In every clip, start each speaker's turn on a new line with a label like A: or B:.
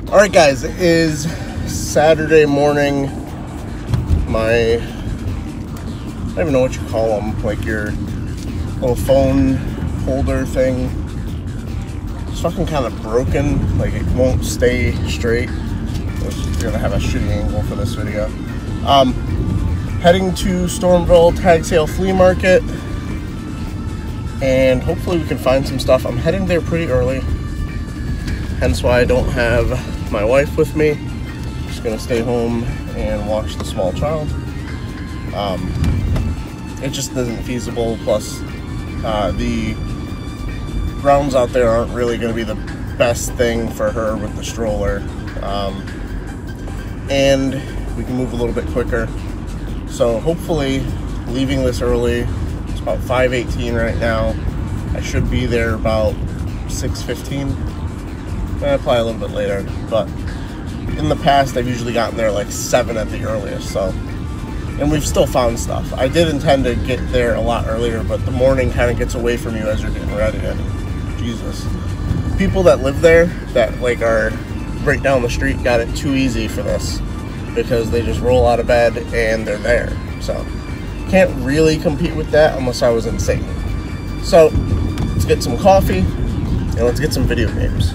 A: Alright guys, it is Saturday morning. I don't even know what you call them, like your little phone holder thing. It's fucking kind of broken, like it won't stay straight. We're gonna have a shitty angle for this video. Heading to Stormville Tag Sale Flea Market, and hopefully we can find some stuff. I'm heading there pretty early, hence why I don't have my wife with me. I'm just gonna stay home and watch the small child. It just isn't feasible, plus the grounds out there aren't really going to be the best thing for her with the stroller, and we can move a little bit quicker. So hopefully, leaving this early, it's about 5:18 right now. I should be there about 6:15. Probably a little bit later, but in the past I've usually gotten there like 7 at the earliest. So, and we've still found stuff. I did intend to get there a lot earlier, but the morning kind of gets away from you as you're getting ready. And Jesus, people that live there that like are right down the street got it too easy for this, because they just roll out of bed and they're there. So can't really compete with that unless I was insane. So let's get some coffee and let's get some video games.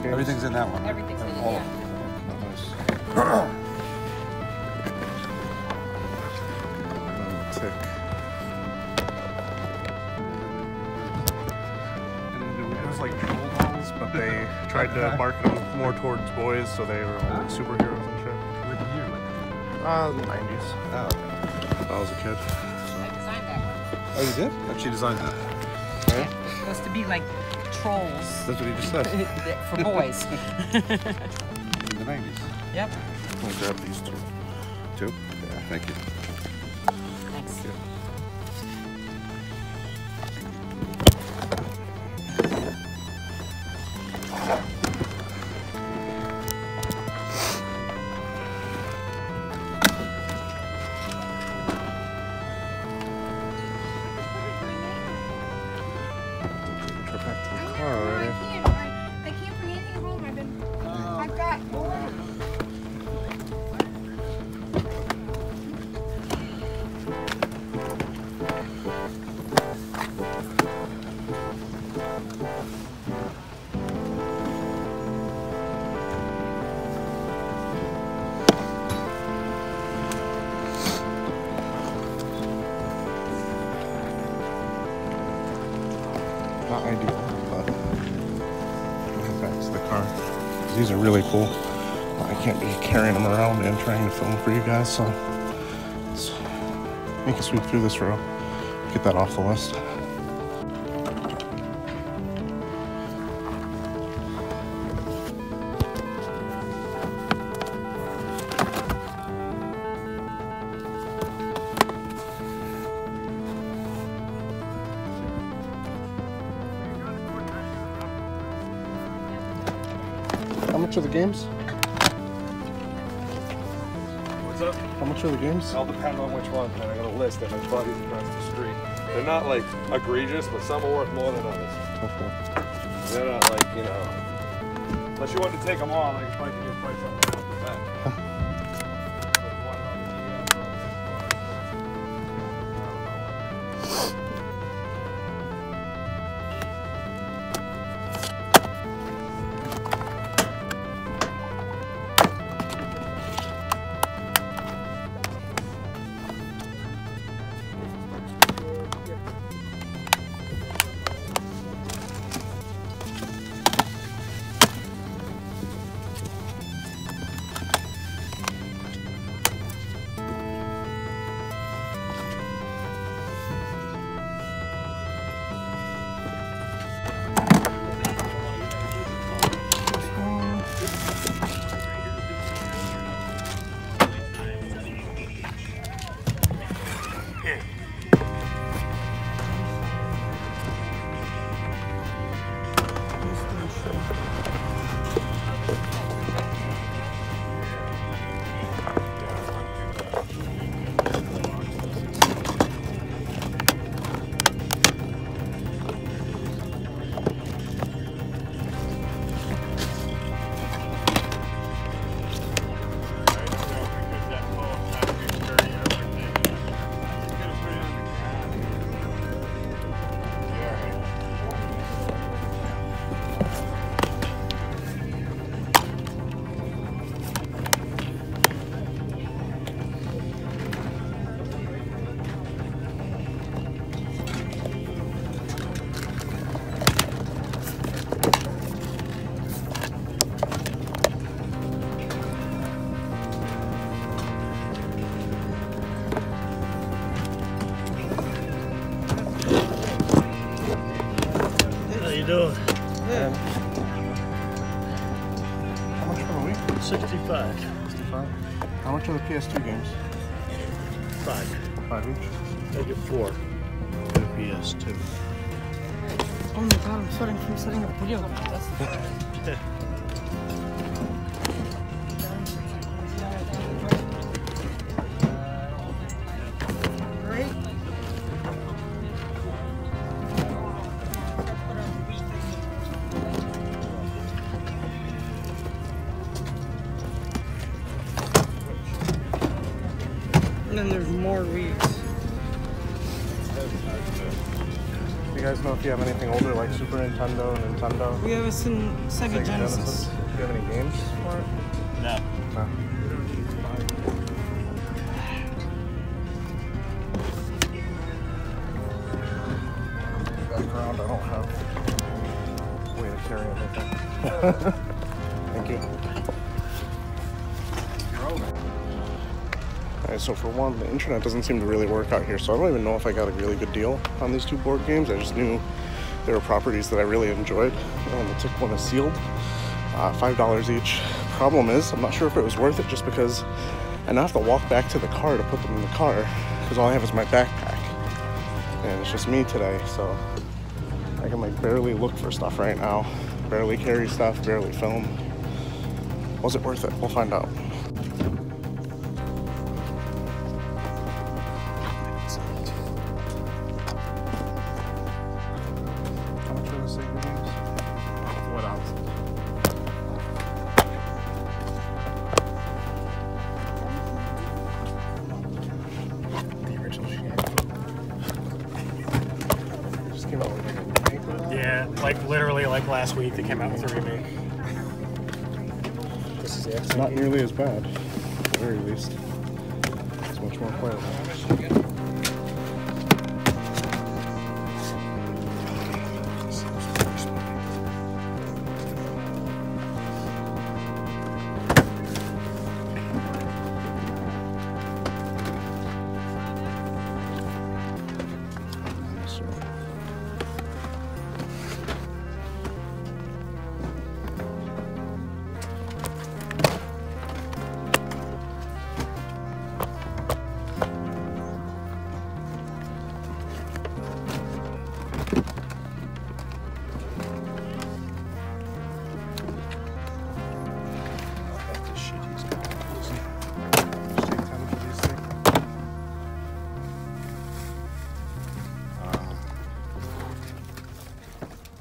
B: Everything's in that one.
C: Everything's in it,
B: all
C: yeah.
A: Tick. It was like troll dolls, but they tried to market them more towards boys, so they were all superheroes and shit.
B: What year?
A: The 90s.
B: Oh,
A: I was a kid.
C: I designed that one.
B: oh, you did? How'd she design that?
A: Right?
C: It's supposed to be like trolls.
B: That's what he just said.
C: For boys.
B: In the 90s.
C: Yep.
B: I'll grab these two. Two? Yeah, thank you.
C: Thanks.
B: Yeah.
A: Not ideal, but we'll get back to the car. These are really cool. I can't be carrying them around and trying to film for you guys, so let's make a sweep through this row. Get that off the list. much are the games?
D: What's up?
A: How much are the games?
D: It'll depend on which one. I got a list at my buddies across the street. They're not like egregious, but some are worth more than others.
A: Okay.
D: They're not like, you know, unless you want to take them all, I can probably give you a price on them off the bat.
E: Doing?
A: Yeah. How much for the week?
E: 65.
A: 65. How much are the PS2 games?
E: 5.
A: 5 each.
E: I get 4. The PS2.
C: Oh my god, I'm sweating from setting up video. That's great. And then there's more weeks.
A: Do you guys know if you have anything older like Super Nintendo, Nintendo?
C: We have a Sega Genesis.
A: Do you have any games for it?
E: No.
A: No. Background, I don't have a way to carry everything. Thank you. Alright, so for one, the internet doesn't seem to really work out here, so I don't even know if I got a really good deal on these two board games. I just knew they were properties that I really enjoyed. The tick one is sealed, $5 each. Problem is, I'm not sure if it was worth it just because I now have to walk back to the car to put them in the car because all I have is my backpack. And it's just me today, so I can like barely look for stuff right now. Barely carry stuff, barely film. Was it worth it? We'll find out. How much are the Sega games?
E: What else?
A: The original shit. Just came out with like a remake of that?
E: Yeah, like literally like last week they came out with a remake. This is
A: It's not nearly as bad, at the very least. It's much more playable.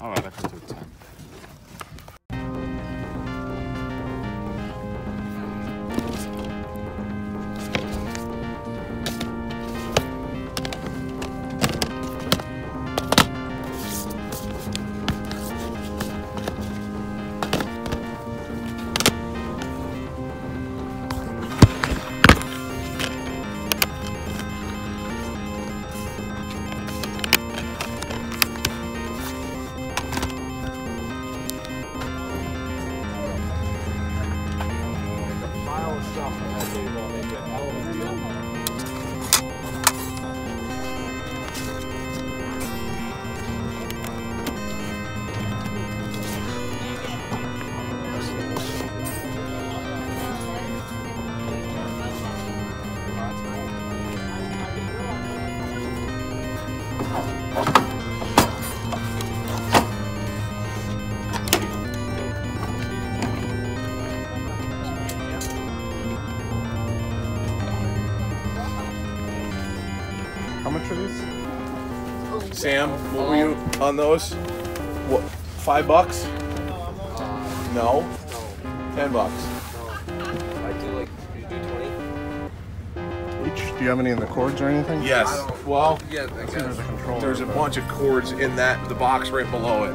B: All right, I can do 10.
A: How much are these?
D: Sam, what were you on those? What, $5? No. $10.
F: I do like, you do 20?
A: Each? Do you have any in the cords or anything?
D: Yes. Well,
F: Yeah, I
A: I see there's a controller.
D: there's a bunch of cords in the box right below it.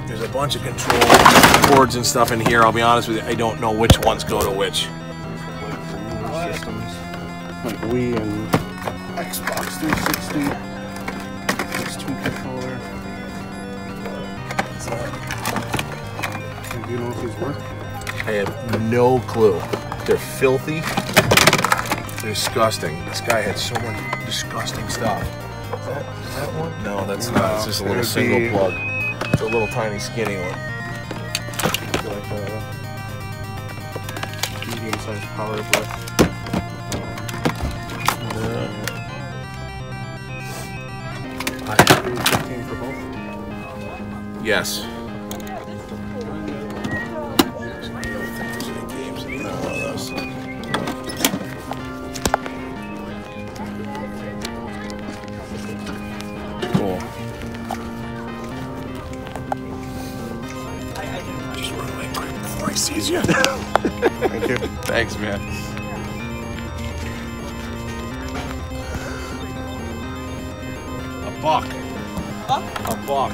D: There's a bunch of control cords and stuff in here. I'll be honest with you, I don't know which ones go to which.
A: Systems like Wii and Xbox 360. PS2 controller. Do you know if these work?
D: I have no clue. They're filthy. They're disgusting. This guy had so much disgusting stuff. Is that one? No, that's not. It's just a little
A: It'd
D: single
A: be-
D: plug. It's a little tiny skinny one.
A: Like a medium-sized power brick. I have 15 for both.
D: Yes. Cool. Just run away quick before he sees you.
A: Thank you.
D: Thanks, man. A buck. A buck.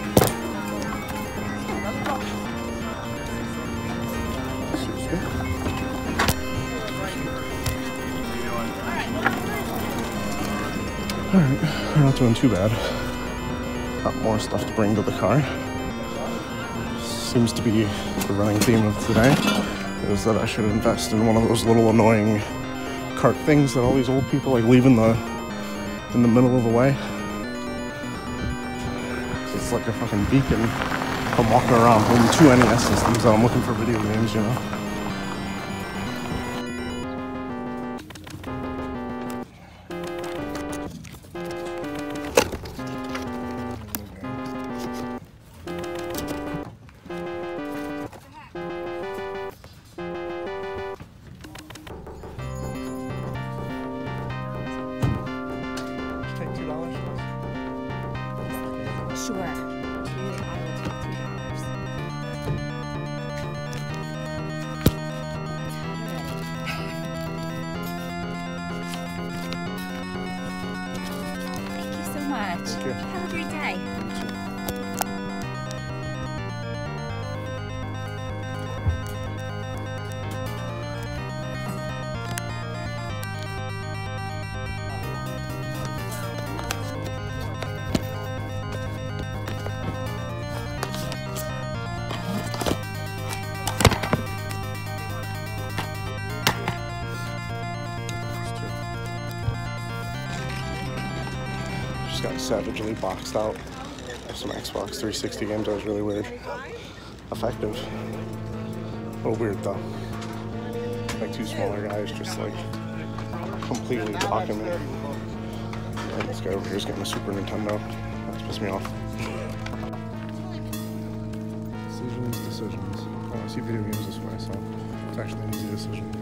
A: Alright, we're not doing too bad. Got more stuff to bring to the car. Seems to be the running theme of today, is that I should invest in one of those little annoying cart things that all these old people like leave in the middle of the way. It's like a fucking beacon. I'm walking around holding 2 NES systems and I'm looking for video games, you know? Take $2 for this?
C: Sure. I will take $2. Thank you so much.
A: Thank you.
C: Have a great day.
A: Just got savagely boxed out of some Xbox 360 games. That was really weird. Effective. A little weird though. Like 2 smaller guys just like completely blocking me. And this guy over here is getting a Super Nintendo. That's pissed me off. Decisions. Oh, I see video games this way, so it's actually an easy decision.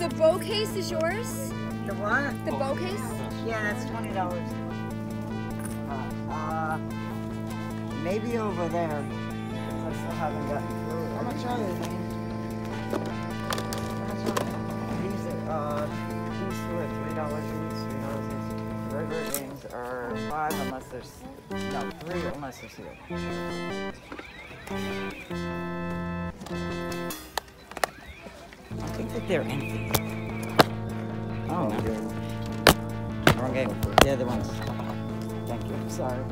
G: The bow case is yours?
C: The what?
G: The bow case?
C: Yeah, that's $20. Maybe over there. I still haven't gotten through it. How much are they? These two are $3 each. $3 each. Regular games are 5 unless there's 3 unless there's here. I think that they're empty. Oh no. Wrong game. They're the ones. Thank you. Sorry.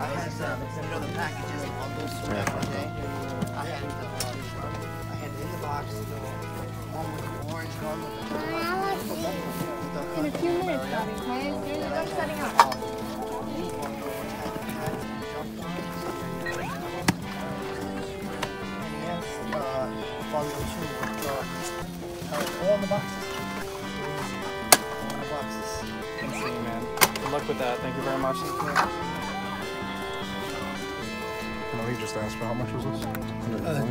H: The packages and bundles for that day. I had in the box one with the orange, one with the
G: In a few minutes, Bobby, okay? As soon as I'm setting up.
H: bundle 2 with all the boxes. All the boxes.
E: Insane, man. Good luck with that. Thank you very much.
A: No, he just asked for how much was this?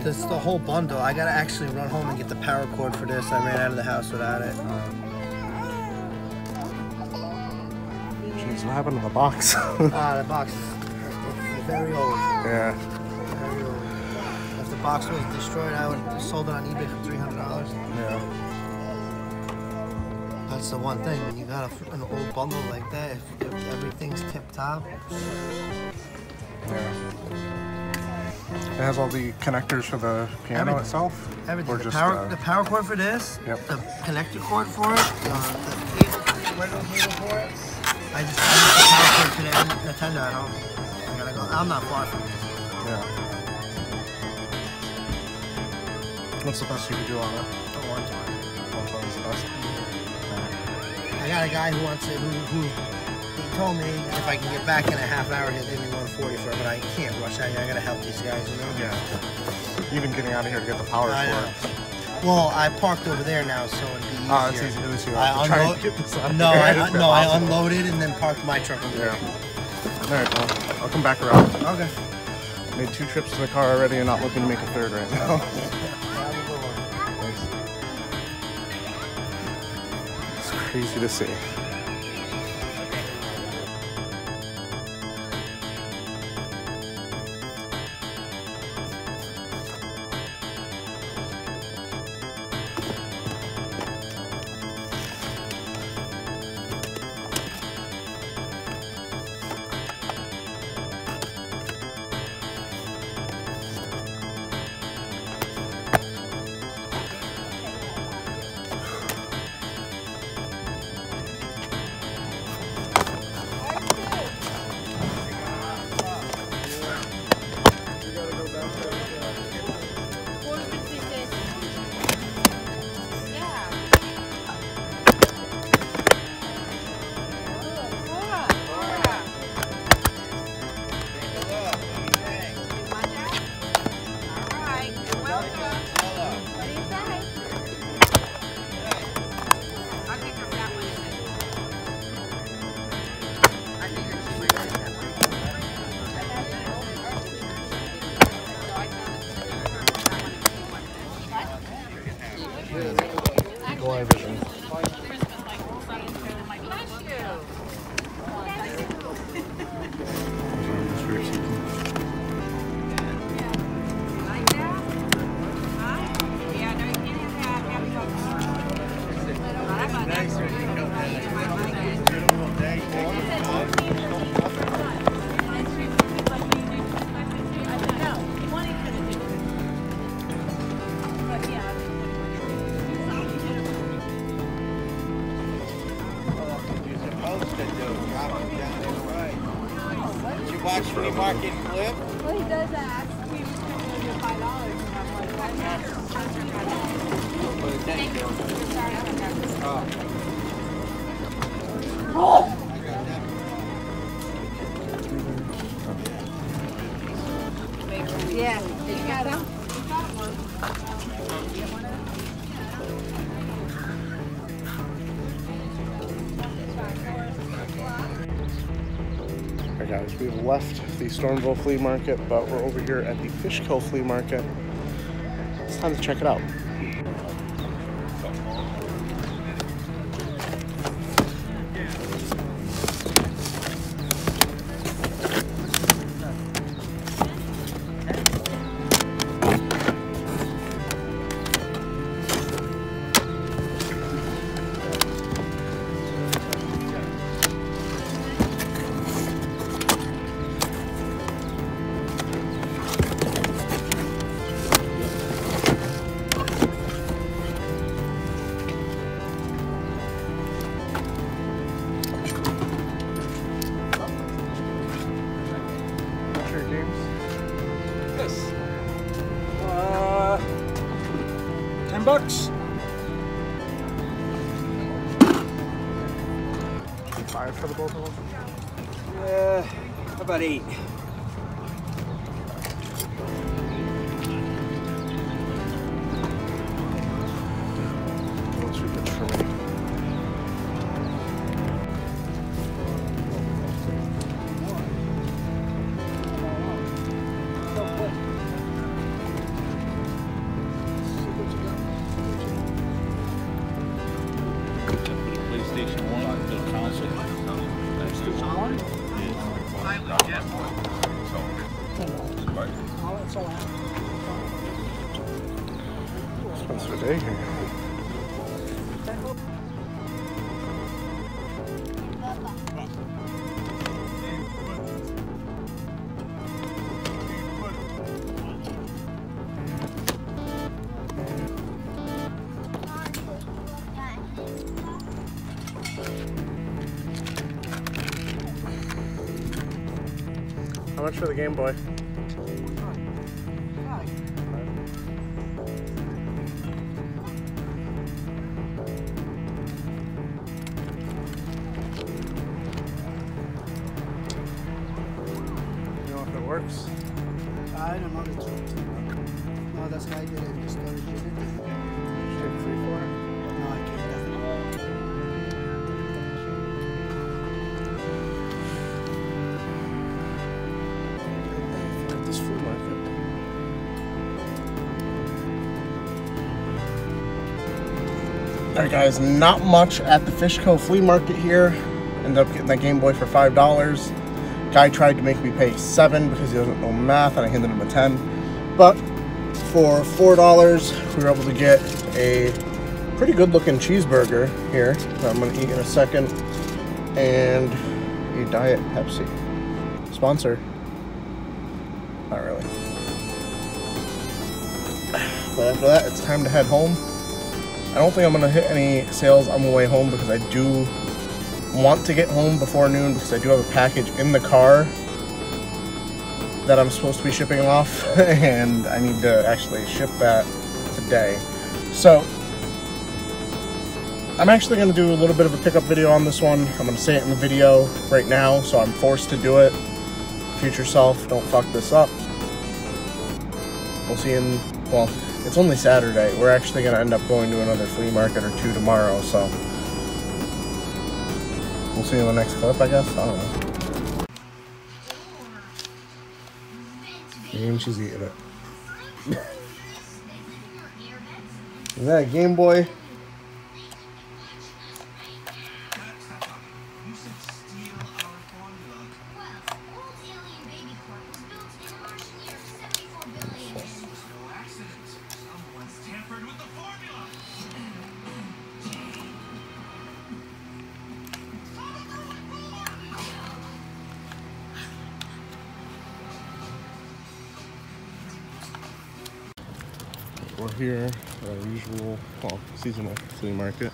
H: This is the whole bundle. I gotta actually run home and get the power cord for this. I ran out of the house without it.
A: Jeez, what happened to the box?
H: The box is very old.
A: Yeah.
H: Very old. If the box was destroyed, I would have sold it on eBay for $300.
A: Yeah.
H: That's the one thing. When you got an old bundle like that, if everything's tip top.
A: Yeah. It has all the connectors for the piano
H: Everything.
A: itself?
H: Everything.
A: Or
H: The
A: just,
H: power cord for this,
A: Yep.
H: the connector cord for it, the cable, regular cable for it. I just the power cord to the Nintendo at home. I gotta go. I'm not far from it.
A: Yeah. What's the best you could do on it?
H: I want to.
A: 120 is the best.
H: I got a guy who wants it, who he told me if I can get back in a half hour, he'll give me 140 for it, but I can't rush out here. I gotta help these guys, you know?
A: Yeah. Even getting out of here to get the power
H: I know.
A: for it.
H: Well, I parked over there now, so it'd be easier.
A: Oh, it's easy. It was you. I
H: I
A: try
H: unload-
A: and get this out.
H: No,
A: It's been
H: I
A: awesome.
H: unloaded and then parked my truck over there.
A: Yeah. Alright, well, I'll come back around.
H: Okay.
A: Made 2 trips to the car already and not looking to make a 3rd right now. It's crazy to see.
H: Watch Free Market Clip.
G: Well, he does ask. He was going to give $5, and I'm like, Yeah, you got them?
A: Alright guys, we've left the Stormville Flea Market, but we're over here at the Fishkill Flea Market. It's time to check it out.
E: Yes. $10.
A: 5 for the both of them?
F: How about 8?
A: What's too much for me?
D: PlayStation 1 on the console. PlayStation 1?
A: Expensive day here. How much for the Game Boy? You know if it works?
H: I don't know. No, that's why I did it in the storage unit.
A: Take 3 for it?
H: No, I can't.
A: At this flea market. Alright guys, not much at the Fishkill Flea Market here. Ended up getting that Game Boy for $5. Guy tried to make me pay $7 because he doesn't know math, and I handed him a $10. But for $4, we were able to get a pretty good looking cheeseburger here that I'm going to eat in a second, and a Diet Pepsi. Sponsor? Not really. But after that, it's time to head home. I don't think I'm going to hit any sales on the way home because I do want to get home before noon because I do have a package in the car that I'm supposed to be shipping off and I need to actually ship that today. So I'm actually going to do a little bit of a pickup video on this one. I'm going to say it in the video right now, so I'm forced to do it. Future self, don't fuck this up. We'll see you in, well, it's only Saturday. We're actually going to end up going to another flea market or two tomorrow, so we'll see you in the next clip, I guess. I don't know. And she's eating it. Is that a Game Boy? We're here at our usual, well, seasonal flea market.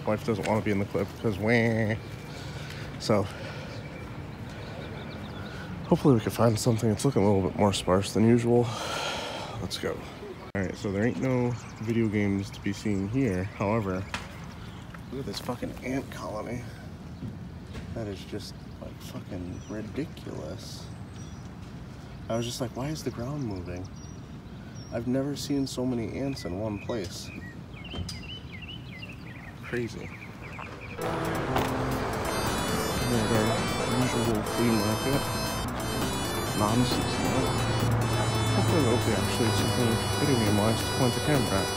A: Wife doesn't want to be in the clip because wah. So hopefully we can find something. It's looking a little bit more sparse than usual. Let's go. Alright, so there ain't no video games to be seen here. However, look at this fucking ant colony. That is just like fucking ridiculous. I was just like, why is the ground moving? I've never seen so many ants in one place. Crazy. Our usual flea market. Non-seasonal. Hopefully there'll be actually something video game wise to point the camera at.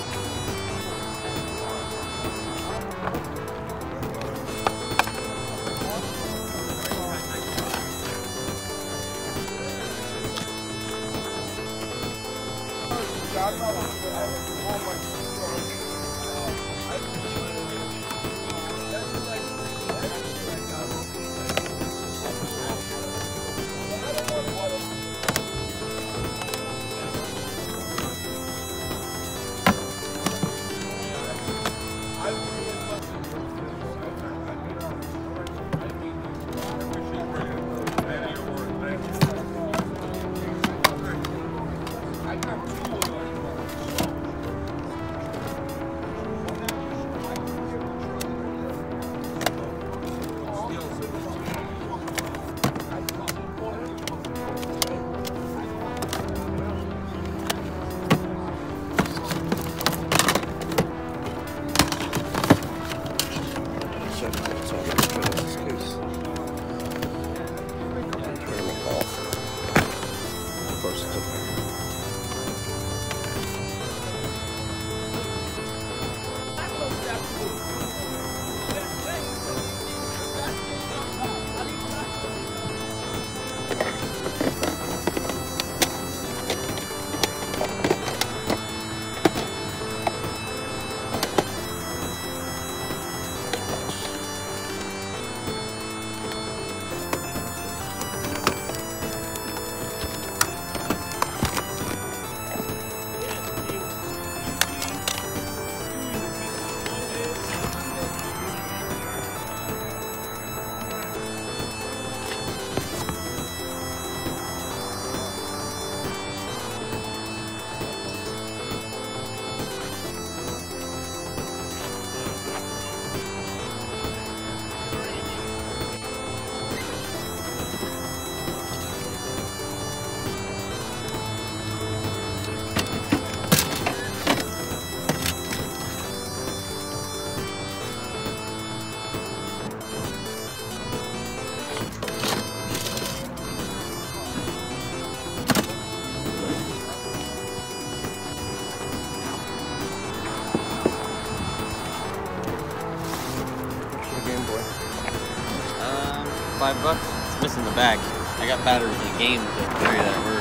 I: $5. It's missing the back. I got batteries in the game to carry that over.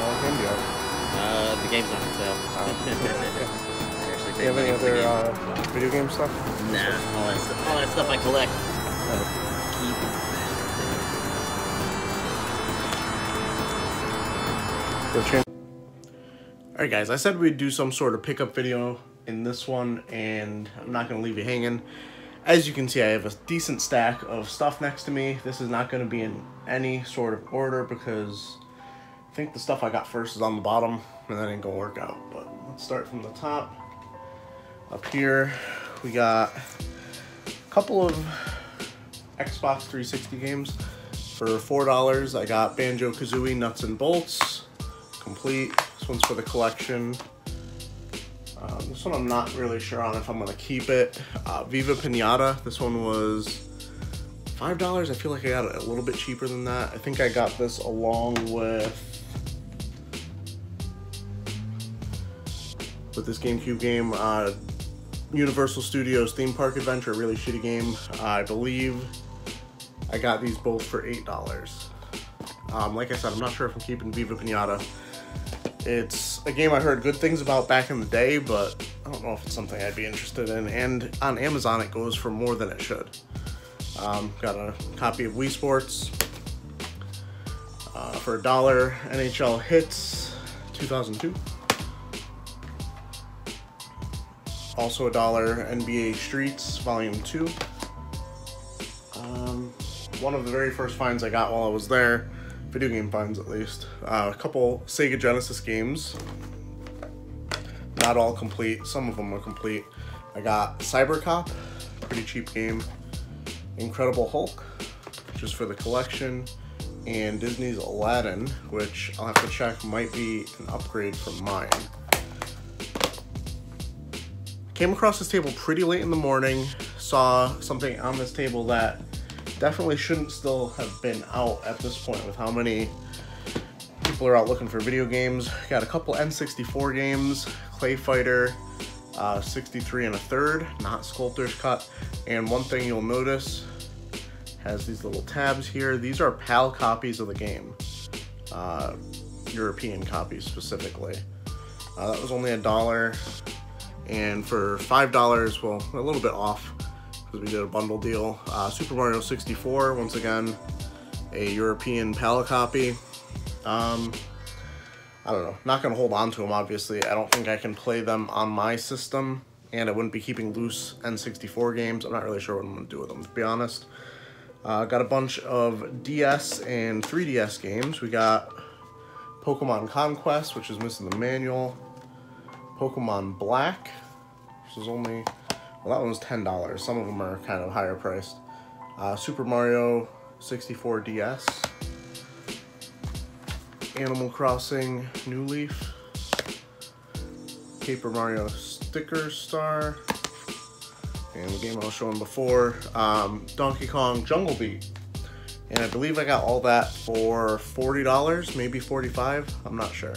A: Oh, game do you have?
I: The game's not on sale.
A: Do you have any other video game stuff?
I: Nah, all that stuff I collect.
A: Alright guys, I said we'd do some sort of pickup video in this one, and I'm not going to leave you hanging. As you can see, I have a decent stack of stuff next to me. This is not going to be in any sort of order because I think the stuff I got first is on the bottom, and that ain't going to work out. But let's start from the top. Up here, we got a couple of Xbox 360 games. For $4, I got Banjo-Kazooie Nuts and Bolts, complete. This one's for the collection. This one I'm not really sure on if I'm going to keep it. Viva Pinata, this one was $5. I feel like I got it a little bit cheaper than that. I think I got this along with this GameCube game, Universal Studios Theme Park Adventure, a really shitty game. I believe I got these both for $8. Like I said, I'm not sure if I'm keeping Viva Pinata. It's a game I heard good things about back in the day, but I don't know if it's something I'd be interested in. And on Amazon, it goes for more than it should. Got a copy of Wii Sports for $1. NHL Hits 2002. Also $1. NBA Streets Volume 2. One of the very first finds I got while I was there. Video game finds, at least. A couple Sega Genesis games. not all complete. Some of them are complete. I got Cybercop, pretty cheap game. Incredible Hulk, just for the collection. And Disney's Aladdin, which I'll have to check, might be an upgrade from mine. Came across this table pretty late in the morning, saw something on this table that definitely shouldn't still have been out at this point with how many people are out looking for video games. Got a couple N64 games, Clay Fighter, 63 1/3, not Sculptor's Cut. And one thing you'll notice, has these little tabs here. These are PAL copies of the game, European copies specifically. That was only $1, and for $5, well, a little bit off because we did a bundle deal. Super Mario 64, once again, a European PAL copy. I don't know, not gonna hold on to them, obviously. I don't think I can play them on my system, and I wouldn't be keeping loose N64 games. I'm not really sure what I'm gonna do with them, to be honest. Got a bunch of DS and 3DS games. We got Pokemon Conquest, which is missing the manual. Pokemon Black, which is only, well, that one was $10. Some of them are kind of higher priced. Super Mario 64 DS. Animal Crossing New Leaf. Paper Mario Sticker Star. And the game I was showing before, Donkey Kong Jungle Beat. And I believe I got all that for $40, maybe $45, I'm not sure.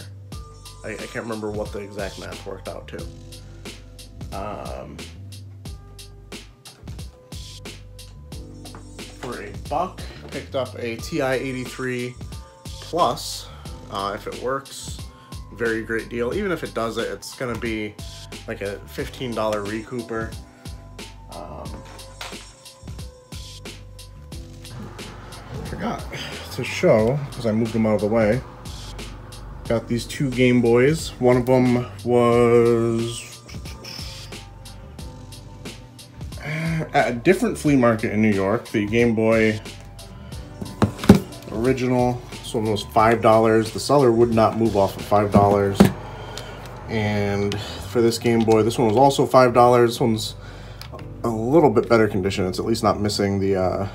A: I can't remember what the exact math worked out to. For $1, picked up a TI-83 Plus. If it works, very great deal. Even if it doesn't, it's gonna be like a $15 recouper. Forgot to show, because I moved them out of the way. Got these two Game Boys. One of them was at a different flea market in New York. The Game Boy original. This one was $5. The seller would not move off of $5. And for this Game Boy, this one was also $5. This one's a little bit better condition. It's at least not missing the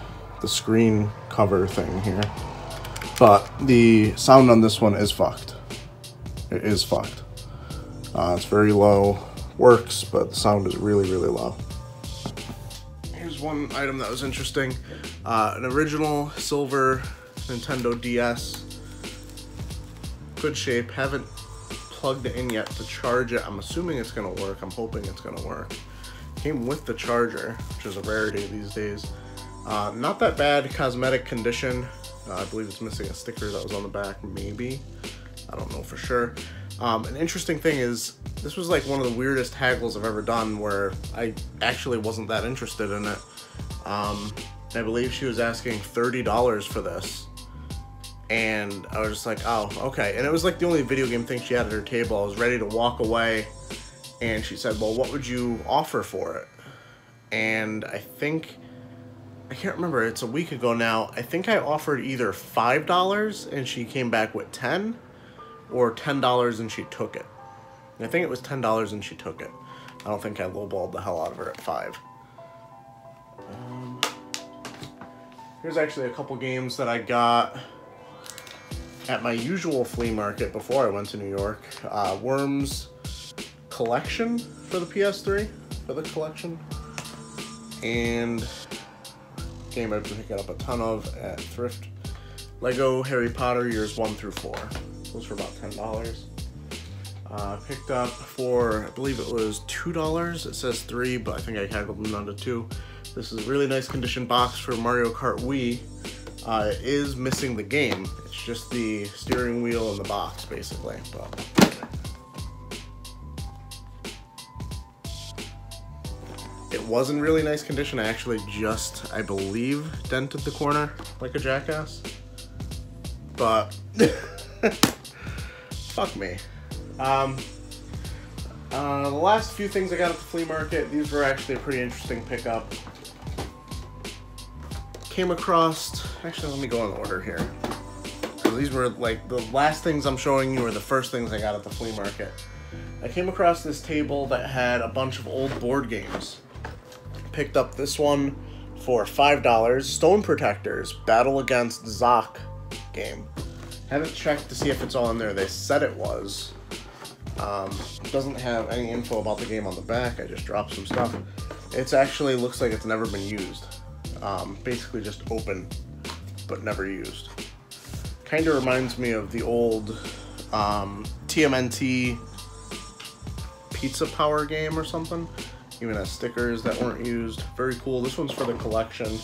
A: screen cover thing here. But the sound on this one is fucked. It is fucked. It's very low. Works, but the sound is really, really low. Here's one item that was interesting. An original silver Nintendo DS. Good shape. Haven't plugged it in yet to charge it. I'm assuming it's gonna work. I'm hoping it's gonna work. Came with the charger, which is a rarity these days. Not that bad cosmetic condition. I believe it's missing a sticker that was on the back, maybe. I don't know for sure. An interesting thing is, this was like one of the weirdest haggles I've ever done where I actually wasn't that interested in it. I believe she was asking $30 for this. And I was just like, oh, okay. And it was like the only video game thing she had at her table. I was ready to walk away. And she said, well, what would you offer for it? And I think, I can't remember, it's a week ago now. I think I offered either $5 and she came back with 10, or $10 and she took it. And I think it was $10 and she took it. I don't think I lowballed the hell out of her at 5. Here's actually a couple games that I got at my usual flea market before I went to New York. Worms Collection for the PS3, for the collection. And game I've been picking up a ton of at Thrift. Lego Harry Potter Years 1 through 4. Those for about $10. Picked up for, I believe it was $2. It says 3, but I think I haggled them down to 2. This is a really nice condition box for Mario Kart Wii. It is missing the game. It's just the steering wheel and the box, basically. But it was in really nice condition. I actually just, I believe, dented the corner like a jackass. But fuck me. The last few things I got at the flea market, these were actually a pretty interesting pickup. Came across, actually let me go in order here. So these were like the last things I'm showing you are the first things I got at the flea market. I came across this table that had a bunch of old board games. Picked up this one for $5. Stone Protectors Battle Against Zoc game. Haven't checked to see if it's all in there. They said it was. It doesn't have any info about the game on the back. I just dropped some stuff. It's actually looks like it's never been used. Basically just open, but never used. Kind of reminds me of the old TMNT Pizza Power game or something. Even has stickers that weren't used. Very cool. This one's for the collection.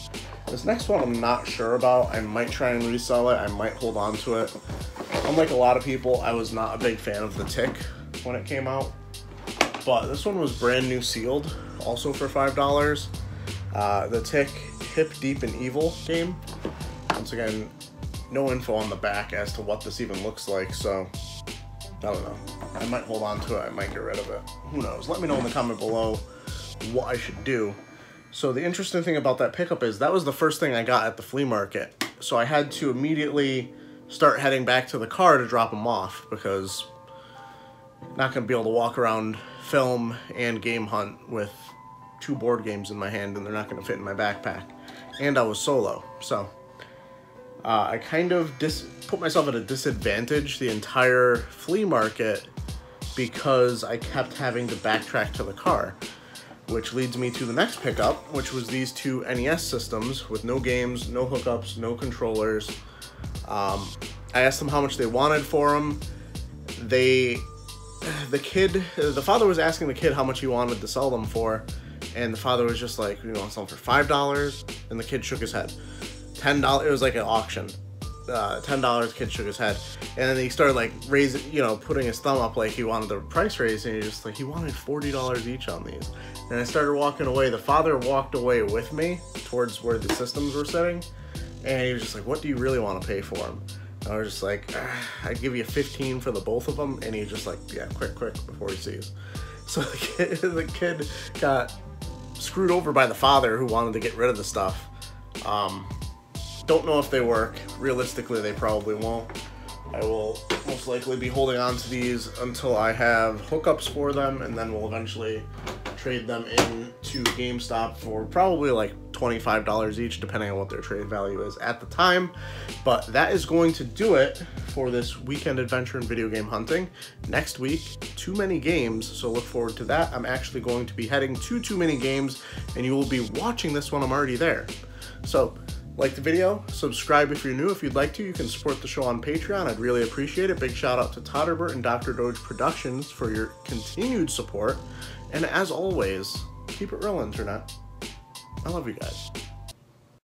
A: This next one I'm not sure about. I might try and resell it. I might hold on to it. Unlike a lot of people, I was not a big fan of the Tick when it came out. But this one was brand new sealed, also for $5. The Tick Hip, Deep, and Evil game. Once again, no info on the back as to what this even looks like, so I don't know. I might hold on to it. I might get rid of it. Who knows? Let me know in the comment below what I should do. So the interesting thing about that pickup is that was the first thing I got at the flea market. So I had to immediately start heading back to the car to drop them off because I'm not going to be able to walk around, film, and game hunt with 2 board games in my hand, and they're not going to fit in my backpack. And I was solo, so I kind of put myself at a disadvantage the entire flea market because I kept having to backtrack to the car, which leads me to the next pickup, which was these 2 NES systems with no games, no hookups, no controllers. I asked them how much they wanted for them. The father was asking the kid how much he wanted to sell them for, and the father was just like, "You want to sell them for $5?" And the kid shook his head. $10. It was like an auction. $10. The kid shook his head, and then he started like raising, putting his thumb up like he wanted the price raise, and he just like he wanted $40 each on these. And I started walking away. The father walked away with me towards where the systems were sitting, and he was just like, "What do you really want to pay for them?" I was just like, "I'd give you $15 for the both of them," and he's just like, "Yeah, quick, before he sees." So the kid got screwed over by the father who wanted to get rid of the stuff. Don't know if they work. Realistically, they probably won't. I will most likely be holding on to these until I have hookups for them, and then we'll eventually trade them in to GameStop for probably like $25 each, depending on what their trade value is at the time. But that is going to do it for this weekend adventure in video game hunting. Next week, Too Many Games, so look forward to that. I'm actually going to be heading to Too Many Games, and you will be watching this when I'm already there. So, like the video, subscribe if you're new. If you'd like to, you can support the show on Patreon. I'd really appreciate it. Big shout out to Todderbert and Dr. Doge Productions for your continued support. And as always, keep it real, Internet. I love you guys.